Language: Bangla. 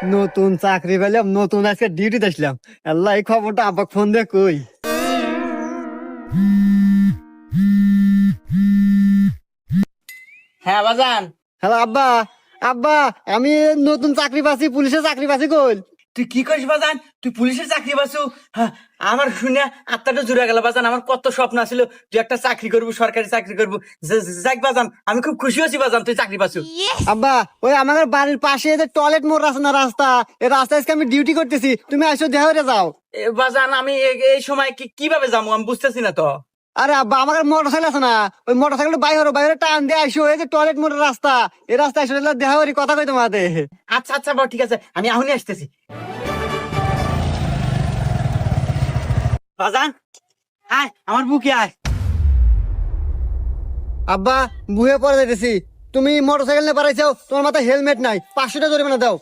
নতুন চাকরি পেলাম, নতুন আজকে ডিউটিতে আসলাম। আল্লাহ, এই খবরটা আব্বাকে ফোন দিয়ে কই। হ্যাঁ বাজান। হ্যালো আব্বা। আব্বা, আমি নতুন চাকরি পাচ্ছি, পুলিশের চাকরি পাচ্ছি। কই? তুই কি করিস বাজান? তুই পুলিশের চাকরি পাচ্ছু? হ্যাঁ, আমার শুনে আত্মাটা জুড়ে গেল বাজান। আমার কত স্বপ্ন ছিল তুই একটা চাকরি করবি, সরকারি চাকরি করবি। যাক বাজান, আমি খুব খুশি হয়েছি বাজান তুই চাকরি পাচ্ছু। আব্বা, ওই আমাদের বাড়ির পাশে যে টয়লেট মোড় আছে না, রাস্তা, এই রাস্তায় আজকে আমি ডিউটি করতেছি, তুমি আসো দেখা হয়ে যাও। বাজান আমি এই সময় কিভাবে যাবো আমি বুঝতেছি না তো। আরে আব্বা, আমার মোটর সাইকেল আছে না, ওই মোটর সাইকেল বাইরে বাইরে টান দিয়ে আইসো। এই যে টয়লেট মোড়ের রাস্তা, এই রাস্তায় এসে দেখা করি, কথা কই তোমাদের। আচ্ছা আচ্ছা বাবা, ঠিক আছে, আমি এখনই আসতেছি বাজান। আয় আমার বুকে আয়। আব্বা, বুয়ে পরে যাইতেছি। তুমি মোটর সাইকেল নিয়ে পারাইছো, তোমার মাথায় হেলমেট নাই, 500 টাকা জরিমানা দাও।